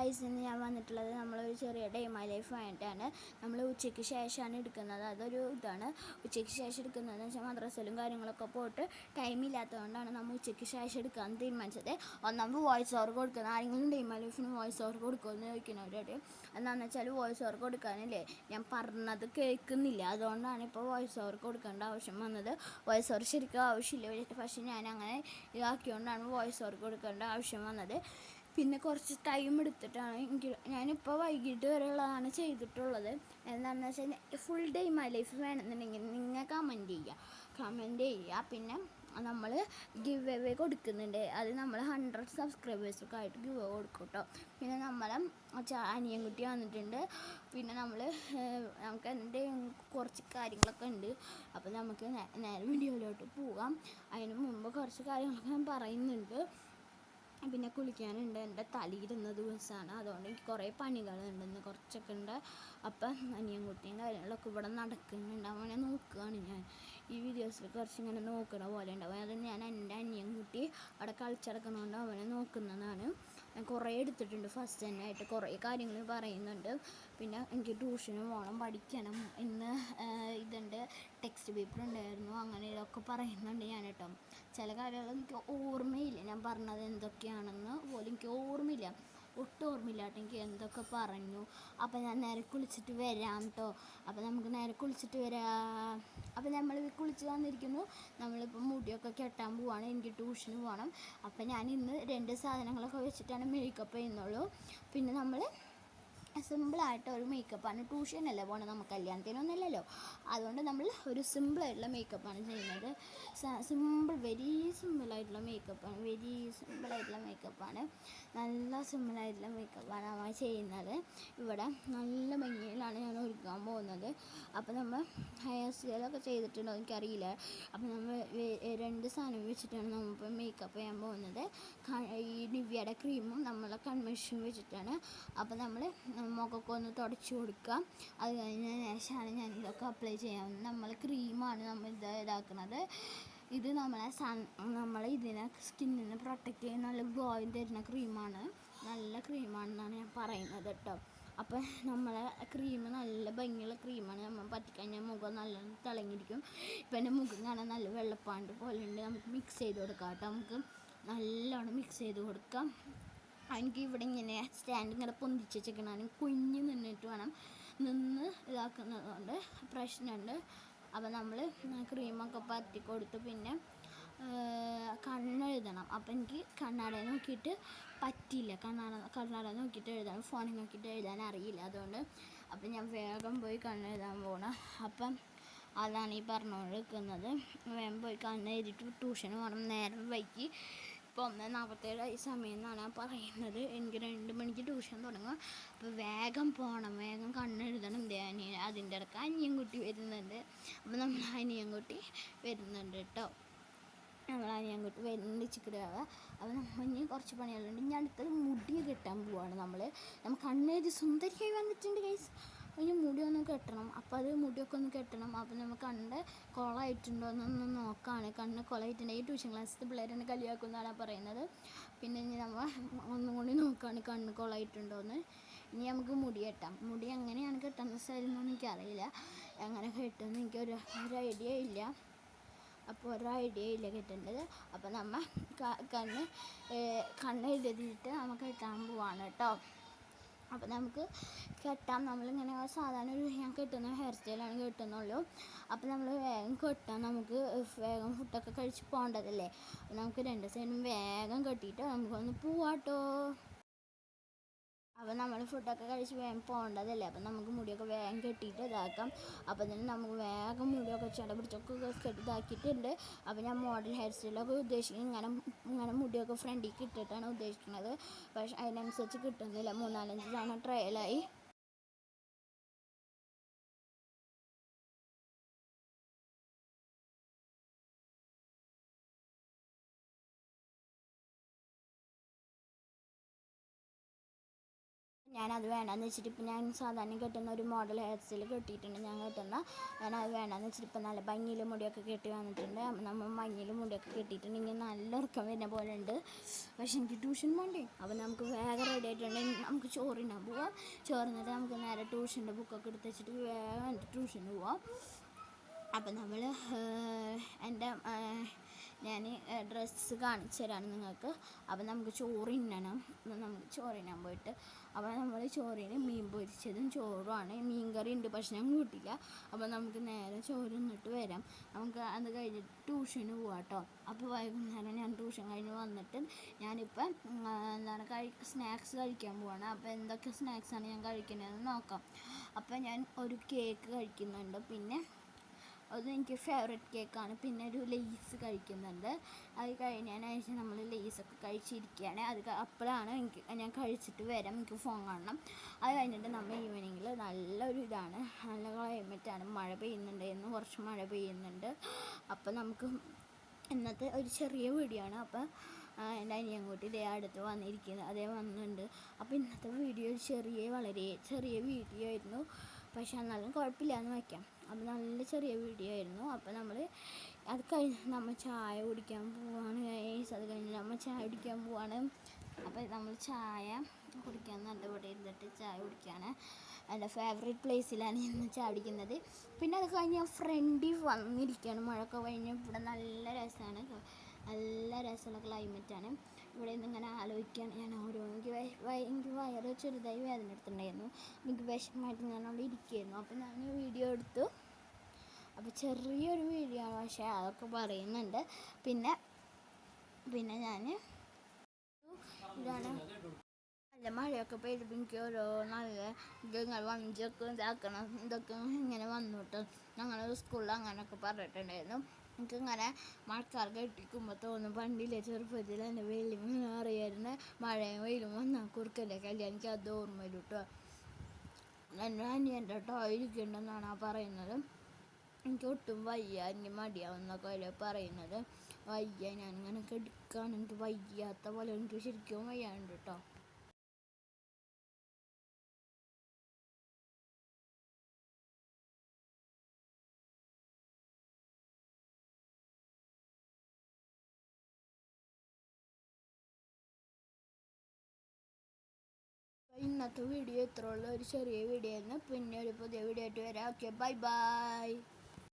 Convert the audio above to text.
Guys, ഇന്ന് ഞാൻ വന്നിട്ടുള്ളത് നമ്മളൊരു ചെറിയ ഡേ മൈ ലൈഫ് ആയിട്ടാണ്. നമ്മൾ ഉച്ചയ്ക്ക് ശേഷമാണ് എടുക്കുന്നത്. അതൊരു ഇതാണ്, ഉച്ചയ്ക്ക് ശേഷം എടുക്കുന്നതെന്ന് വെച്ചാൽ മദ്രസയിലും കാര്യങ്ങളൊക്കെ പോയിട്ട് ടൈമില്ലാത്തതുകൊണ്ടാണ് നമ്മൾ ഉച്ചയ്ക്ക് ശേഷം എടുക്കാമെന്ന് തീരുമാനിച്ചത്. ഒന്നാമത് വോയിസ് ഓവർ കൊടുക്കുന്നത്, ആരെങ്കിലും ഡേ മൈ ലൈഫിന് വോയിസ് ഓവർ കൊടുക്കുമെന്ന് ചോദിക്കുന്നവരോട് എന്താണെന്ന് വെച്ചാൽ വോയിസ് ഓവർ കൊടുക്കാനില്ലേ, ഞാൻ പറഞ്ഞത് കേൾക്കുന്നില്ല, അതുകൊണ്ടാണ് ഇപ്പോൾ വോയിസ് ഓവർ കൊടുക്കേണ്ട ആവശ്യം വന്നത്. വോയിസ് ഓവർ ശരിക്കും ആവശ്യമില്ല, പക്ഷേ ഞാൻ അങ്ങനെ ഇതാക്കിയോണ്ടാണ് വോയിസ് ഓവർ കൊടുക്കേണ്ട ആവശ്യം വന്നത്. പിന്നെ കുറച്ച് ടൈം എടുത്തിട്ടാണ് ഞാനിപ്പോൾ വൈകിട്ട് വരെയുള്ളതാണ് ചെയ്തിട്ടുള്ളത്. എന്താണെന്ന് വെച്ചാൽ ഫുൾ ഡേ മൈ ലൈഫ് വേണമെന്നുണ്ടെങ്കിൽ നിങ്ങൾ കമൻറ്റ് ചെയ്യുക. പിന്നെ നമ്മൾ ഗിവ് അവേ കൊടുക്കുന്നുണ്ട്. അത് നമ്മൾ 100 സബ്സ്ക്രൈബേഴ്സൊക്കെ ആയിട്ട് ഗിവ് അവേ കൊടുക്കും കേട്ടോ. പിന്നെ നമ്മളെ അനിയൻകുട്ടി വന്നിട്ടുണ്ട്. പിന്നെ നമുക്ക് എൻ്റെ കുറച്ച് കാര്യങ്ങളൊക്കെ ഉണ്ട്. അപ്പോൾ നമുക്ക് നേരെ വീഡിയോയിലോട്ട് പോകാം. അതിന് മുമ്പ് കുറച്ച് കാര്യങ്ങളൊക്കെ ഞാൻ പറയുന്നുണ്ട്. പിന്നെ കുളിക്കാനുണ്ട്, എൻ്റെ തലയിടുന്ന ദിവസമാണ്, അതുകൊണ്ട് എനിക്ക് കുറേ പണികളുണ്ടെന്ന് കുറച്ചൊക്കെ ഉണ്ട്. അപ്പം അനിയൻകുട്ടിയും കാര്യങ്ങളൊക്കെ ഇവിടെ നടക്കുന്നുണ്ട്, അവനെ നോക്കുകയാണ് ഞാൻ. ഈ വീഡിയോസിൽ കുറച്ചിങ്ങനെ നോക്കണ പോലെ ഉണ്ടാവും. അത് ഞാൻ എൻ്റെ അനിയൻകുട്ടി അവിടെ കളിച്ചടക്കണോണ്ട് അവനെ നോക്കുന്നതാണ്. ഞാൻ കുറേ എടുത്തിട്ടുണ്ട്, ഫസ്റ്റ് തന്നെ ആയിട്ട് കുറേ കാര്യങ്ങൾ പറയുന്നുണ്ട്. പിന്നെ എനിക്ക് ട്യൂഷന് പോകണം, പഠിക്കണം, ഇന്ന് ഇതുണ്ട്, ടെക്സ്റ്റ് പേപ്പർ ഉണ്ടായിരുന്നു, അങ്ങനെ ഇതൊക്കെ പറയുന്നുണ്ട് ഞാൻ കേട്ടോ. ചില കാര്യങ്ങൾ എനിക്ക് ഓർമ്മയില്ല, ഞാൻ പറഞ്ഞത് എന്തൊക്കെയാണെന്ന് പോലും എനിക്ക് ഓർമ്മയില്ല, ഒട്ടും ഓർമ്മയില്ല കേട്ടോ എനിക്ക് എന്തൊക്കെ പറഞ്ഞു. അപ്പം ഞാൻ നേരെ കുളിച്ചിട്ട് വരാം കേട്ടോ. അപ്പം നമുക്ക് നേരെ കുളിച്ചിട്ട് വരാം. അപ്പം നമ്മൾ കുളിച്ച് വന്നിരിക്കുന്നു, നമ്മളിപ്പോൾ മുടിയൊക്കെ കെട്ടാൻ പോവാണ്, എനിക്ക് ട്യൂഷന് പോകണം. അപ്പം ഞാൻ ഇന്ന് 2 സാധനങ്ങളൊക്കെ വെച്ചിട്ടാണ് മേക്കപ്പ് ചെയ്യുന്നുള്ളൂ. പിന്നെ നമ്മൾ സിമ്പിളായിട്ട് ഒരു മേക്കപ്പാണ്, ട്യൂഷനല്ലേ പോകണം, നമുക്ക് കല്യാണത്തിനൊന്നുമില്ലല്ലോ, അതുകൊണ്ട് നമ്മൾ ഒരു സിമ്പിളായിട്ടുള്ള മേക്കപ്പാണ് ചെയ്യുന്നത്. വെരി സിമ്പിളായിട്ടുള്ള മേക്കപ്പാണ്, നല്ല സിമ്പിളായിട്ടുള്ള മേക്കപ്പാണ് നമ്മൾ ചെയ്യുന്നത്. ഇവിടെ നല്ല ഭംഗിയിലാണ് ഞാൻ ഒരുക്കാൻ പോകുന്നത്. അപ്പോൾ നമ്മൾ ഹെയർ സ്റ്റൈലൊക്കെ ചെയ്തിട്ടുണ്ടോ എനിക്കറിയില്ല. അപ്പോൾ നമ്മൾ 2 സാധനം വെച്ചിട്ടാണ് നമ്മളിപ്പോൾ മേക്കപ്പ് ചെയ്യാൻ പോകുന്നത്. ഈ നിവ്യയുടെ ക്രീമും നമ്മളെ കൺവെൻഷൻ വെച്ചിട്ടാണ്. അപ്പോൾ നമ്മൾ മുഖമൊക്കെ ഒന്ന് തുടച്ച് കൊടുക്കുക. അത് കഴിഞ്ഞ ശേഷമാണ് ഞാൻ ഇതൊക്കെ അപ്ലൈ ചെയ്യാവുന്നത്. നമ്മൾ ക്രീമാണ് നമ്മൾ ഇതാക്കുന്നത്. ഇത് നമ്മളെ ഇതിനെ സ്കിന്നിനെ പ്രൊട്ടക്റ്റ് ചെയ്യുന്ന നല്ല ഗ്ലോയും തരുന്ന ക്രീമാണ്, നല്ല ക്രീമാണെന്നാണ് ഞാൻ പറയുന്നത് കേട്ടോ. അപ്പോൾ നമ്മളെ ക്രീം നല്ല ഭംഗിയുള്ള ക്രീമാണ്, നമ്മൾ പറ്റിക്കഴിഞ്ഞാൽ മുഖം നല്ല തിളങ്ങിയിരിക്കും. ഇപ്പം എൻ്റെ മുഖം കാണാൻ നല്ല വെള്ളപ്പാണ്ട് പോലെ ഉണ്ട്. നമുക്ക് മിക്സ് ചെയ്ത് കൊടുക്കാം കേട്ടോ, നമുക്ക് നല്ലോണം മിക്സ് ചെയ്ത് കൊടുക്കാം. എനിക്ക് ഇവിടെ ഇങ്ങനെ സ്റ്റാൻഡ് ഇങ്ങനെ പൊന്തിച്ച് വെച്ചേക്കണം, കുഞ്ഞ് നിന്നിട്ട് വേണം, നിന്ന് ഇതാക്കുന്നതുകൊണ്ട് പ്രശ്നമുണ്ട്. അപ്പോൾ നമ്മൾ ക്രീമൊക്കെ പറ്റി കൊടുത്ത് പിന്നെ കണ്ണെഴുതണം. അപ്പോൾ എനിക്ക് കണ്ണാടയെ നോക്കിയിട്ട് പറ്റില്ല, കണ്ണാട നോക്കിയിട്ട് എഴുതാൻ, ഫോണിൽ നോക്കിയിട്ട് എഴുതാൻ അറിയില്ല, അതുകൊണ്ട് അപ്പം ഞാൻ വേഗം പോയി കണ്ണെഴുതാൻ പോകണം. അപ്പം അതാണ് ഈ പറഞ്ഞുകൊണ്ടിരിക്കുന്നത്. വേഗം പോയി കണ്ണെഴുതിയിട്ട് ട്യൂഷന് പോകണം, നേരം വൈകി. ഇപ്പോൾ 1:47 സമയം എന്നാണ് പറയുന്നത്. എനിക്ക് 2 മണിക്ക് ട്യൂഷൻ തുടങ്ങും. അപ്പോൾ വേഗം പോകണം, വേഗം കണ്ണെഴുതണം. അതിൻ്റെ ഇടയ്ക്ക് അനിയൻകുട്ടി വരുന്നുണ്ട്. അപ്പോൾ നമ്മൾ അനിയൻകുട്ടി വരുന്നുണ്ട് കേട്ടോ, ചിക്കിടുക. അപ്പോൾ നമ്മൾ ഇനി കുറച്ച് പണികളുണ്ട്. ഇനി അടുത്തത് മുടി കെട്ടാൻ പോവാണ്. നമ്മൾ കണ്ണെഴുതി സുന്ദരിയായി വന്നിട്ടുണ്ട് ഗൈസ്. ഇനി മുടിയൊന്ന് കെട്ടണം. അപ്പോൾ അത് മുടിയൊക്കെ ഒന്ന് കെട്ടണം. അപ്പോൾ നമ്മൾ കണ്ണ് കുളമായിട്ടുണ്ടോ എന്നൊന്ന് നോക്കുകയാണ്. കണ്ണ് കുളമായിട്ടുണ്ടെങ്കിൽ ട്യൂഷൻ ക്ലാസ്സിൽ പിള്ളേരാണ് കളിയാക്കുന്നതാണ് പറയുന്നത്. പിന്നെ ഇനി നമ്മൾ ഒന്നും കൂടി നോക്കുകയാണ് കണ്ണ് കുളമായിട്ടുണ്ടോ എന്ന്. ഇനി നമുക്ക് മുടി കെട്ടാം. മുടി എങ്ങനെയാണ് കെട്ടുന്ന സ്റ്റൈലൊന്നും എനിക്കറിയില്ല, എങ്ങനെ കെട്ടുമെന്ന് എനിക്കൊരു ഐഡിയ ഇല്ല. അപ്പോൾ ഐഡിയ കെട്ടേണ്ടത്. അപ്പോൾ നമ്മൾ കണ്ണ് എഴുതിയിട്ട് നമുക്ക് കെട്ടാൻ പോവാണ് കേട്ടോ. അപ്പോൾ നമുക്ക് കെട്ടാം. നമ്മളിങ്ങനെ സാധാരണ ഞാൻ കെട്ടുന്ന ഹെയർ സ്റ്റൈലാണ് കെട്ടുന്നുള്ളൂ. അപ്പോൾ നമ്മൾ വേഗം കെട്ടാം, നമുക്ക് വേഗം ഫുഡൊക്കെ കഴിച്ച് പോകേണ്ടതല്ലേ. അപ്പോൾ നമുക്ക് 2 സൈഡും വേഗം കെട്ടിയിട്ട് നമുക്കൊന്ന് പോവാട്ടോ. അപ്പോൾ നമ്മൾ ഫുഡൊക്കെ കഴിച്ച് വേഗം പോകേണ്ടതല്ലേ, അപ്പോൾ നമുക്ക് മുടിയൊക്കെ വേഗം കെട്ടിയിട്ട് ഇതാക്കാം. അപ്പോൾ തന്നെ നമുക്ക് വേഗം മുടിയൊക്കെ ചട പിടിച്ചൊക്കെ ഇതാക്കിയിട്ടുണ്ട്. അപ്പോൾ ഞാൻ മോഡൽ ഹെയർ സ്റ്റൈലൊക്കെ ഉദ്ദേശിക്കുന്നത് ഇങ്ങനെ മുടിയൊക്കെ ഫ്രണ്ടിലേക്ക് ഇട്ടിട്ടാണ് ഉദ്ദേശിക്കുന്നത്. പക്ഷേ അതിനനുസരിച്ച് കിട്ടുന്നില്ല, 3-4 തവണ ട്രയലായി. ഞാനത് വേണ്ടാന്ന് വെച്ചിട്ട് ഇപ്പം ഞാൻ സാധാരണ കെട്ടുന്ന ഒരു മോഡൽ ഹെയർ സ്റ്റൈൽ കെട്ടിയിട്ടുണ്ട്. ഞാനത് വേണ്ടാന്ന് വെച്ചിട്ട് ഇപ്പം നല്ല ഭംഗിയിൽ മുടിയൊക്കെ കെട്ടി വന്നിട്ടുണ്ട്. നമ്മൾ ഭംഗിയിൽ മുടിയൊക്കെ കെട്ടിയിട്ടുണ്ടെങ്കിൽ നല്ല ഉറക്കം വരുന്ന പോലെ ഉണ്ട്. പക്ഷെ എനിക്ക് ട്യൂഷൻ പോകണ്ടേ. അപ്പോൾ നമുക്ക് വേഗം റെഡി ആയിട്ടുണ്ടെങ്കിൽ നമുക്ക് ചോറിനാൻ പോവാം. ചോറിന്നിട്ട് നമുക്ക് നേരെ ട്യൂഷൻ്റെ ബുക്കൊക്കെ എടുത്ത് വെച്ചിട്ട് വേഗം ട്യൂഷന് പോവാം. അപ്പം നമ്മൾ ഞാൻ ഡ്രസ്സ് കാണിച്ചു തരാണ് നിങ്ങൾക്ക്. അപ്പം നമുക്ക് ചോറിന്നണം. നമുക്ക് ചോറിനാൻ പോയിട്ട് അപ്പോൾ നമ്മൾ ചോറിന് മീൻ പൊരിച്ചതും ചോറുമാണ്. മീൻ കറി ഉണ്ട്, പക്ഷെ ഞാൻ കൂട്ടില്ല. അപ്പോൾ നമുക്ക് നേരെ ചോറ് നിന്നിട്ട് വരാം. നമുക്ക് അത് കഴിഞ്ഞിട്ട് ട്യൂഷന് പോവാം കേട്ടോ. അപ്പോൾ വൈകുന്നേരം ഞാൻ ട്യൂഷൻ കഴിഞ്ഞ് വന്നിട്ട് ഞാനിപ്പം സ്നാക്സ് കഴിക്കാൻ പോവാണ്. അപ്പോൾ എന്തൊക്കെ സ്നാക്സാണ് ഞാൻ കഴിക്കുന്നതെന്ന് നോക്കാം. അപ്പോൾ ഞാൻ ഒരു കേക്ക് കഴിക്കുന്നുണ്ട്, പിന്നെ അത് എനിക്ക് ഫേവറേറ്റ് കേക്കാണ്. പിന്നെ ഒരു ലേസ് കഴിക്കുന്നുണ്ട്. അത് കഴിഞ്ഞതിന് ശേഷം നമ്മൾ ലേസൊക്കെ കഴിച്ചിരിക്കുകയാണ്. അപ്പോഴാണ് ഞാൻ കഴിച്ചിട്ട് വരാം, എനിക്ക് ഫോൺ കാണണം. അത് കഴിഞ്ഞിട്ട് നമ്മൾ ഈവനിങ്ങിൽ നല്ലൊരു ഇതാണ്, നല്ല ക്ലൈമറ്റാണ്. മഴ പെയ്യുന്നുണ്ടായിരുന്നു, കുറച്ച് മഴ പെയ്യുന്നുണ്ട്. അപ്പം നമുക്ക് ഇന്നത്തെ ഒരു ചെറിയ വീഡിയോ ആണ്. അപ്പം എൻ്റെ അനിയൻകുട്ടി ഇതേ അടുത്ത് വന്നിരിക്കുന്നത്, അതേ വന്നിട്ടുണ്ട്. അപ്പോൾ ഇന്നത്തെ വീഡിയോ വളരെ ചെറിയ വീഡിയോ ആയിരുന്നു, പക്ഷെ എന്നാലും കുഴപ്പമില്ല എന്ന് വയ്ക്കാം. അപ്പോൾ നല്ല ചെറിയ വീഡിയോ ആയിരുന്നു. അപ്പോൾ അത് കഴിഞ്ഞ് നമ്മൾ ചായ കുടിക്കാൻ പോവാണ്. അത് കഴിഞ്ഞ് നമ്മൾ ചായ കുടിക്കാൻ പോവാണ്. അപ്പോൾ നമ്മൾ ചായ കുടിക്കാൻ നല്ല ഇവിടെ ഇരുന്നിട്ട് ചായ കുടിക്കുകയാണ്. എൻ്റെ ഫേവറേറ്റ് പ്ലേസിലാണ് ഇന്ന് ചായ കുടിക്കുന്നത്. പിന്നെ അത് കഴിഞ്ഞ് ഫ്രണ്ടിൽ വന്നിരിക്കുകയാണ്. മഴയൊക്കെ കഴിഞ്ഞ് ഇവിടെ നല്ല രസമാണ്, നല്ല രസമുള്ള ക്ലൈമറ്റാണ്. ഇവിടെ നിന്ന് ഇങ്ങനെ ആലോചിക്കുകയാണ് ഞാൻ എനിക്ക് വയറ് ചെറുതായി വേദന എടുത്തിട്ടുണ്ടായിരുന്നു. എനിക്ക് വിഷമമായിട്ട് ഞാൻ അവിടെ ഇരിക്കുകയായിരുന്നു. അപ്പോൾ ഞാൻ വീഡിയോ എടുത്തു. അപ്പോൾ ചെറിയൊരു വീഡിയോ ആണ്, പക്ഷേ അതൊക്കെ പറയുന്നുണ്ട്. പിന്നെ ഞാൻ ഇതാണ് നല്ല മഴയൊക്കെ പെയ്തപ്പോൾ എനിക്ക് ഓരോ നല്ല ഇങ്ങനെ വഞ്ചൊക്കെ ഇതാക്കണം ഇതൊക്കെ ഇങ്ങനെ വന്നിട്ട് ഞങ്ങളുടെ സ്കൂളിൽ അങ്ങനെയൊക്കെ പറഞ്ഞിട്ടുണ്ടായിരുന്നു. എനിക്കിങ്ങനെ മഴക്കാർ കെട്ടിക്കുമ്പോൾ തോന്നും, പണ്ടില്ലേ ചെറുപ്പത്തിൽ എൻ്റെ വെയിലും അറിയായിരുന്നു മഴയും വെയിലും വന്നാൽ കുറുക്കൻ്റെ കല്യാണം. എനിക്ക് അത് ഓർമ്മ വരും കേട്ടോ. എൻ്റെ അനിയൻ്റെ കേട്ടോ ഇരിക്കണ്ടെന്നാണ് ആ പറയുന്നത്. എനിക്ക് ഒട്ടും വയ്യ, എനിക്ക് മടിയാവുന്നൊക്കെ അല്ലേ പറയുന്നത്. വയ്യ, ഞാനിങ്ങനെ കെടുക്കുകയാണ്, എനിക്ക് വയ്യാത്ത പോലെ, എനിക്ക് ശരിക്കും വയ്യാണ്ട് കേട്ടോ. ഇന്നത്തെ വീഡിയോ ഇത്രയുള്ള ഒരു ചെറിയ വീഡിയോ ആയിരുന്നു. പിന്നെ ഒരു പുതിയ വീഡിയോ ആയിട്ട് വരാം. Okay, bye bye.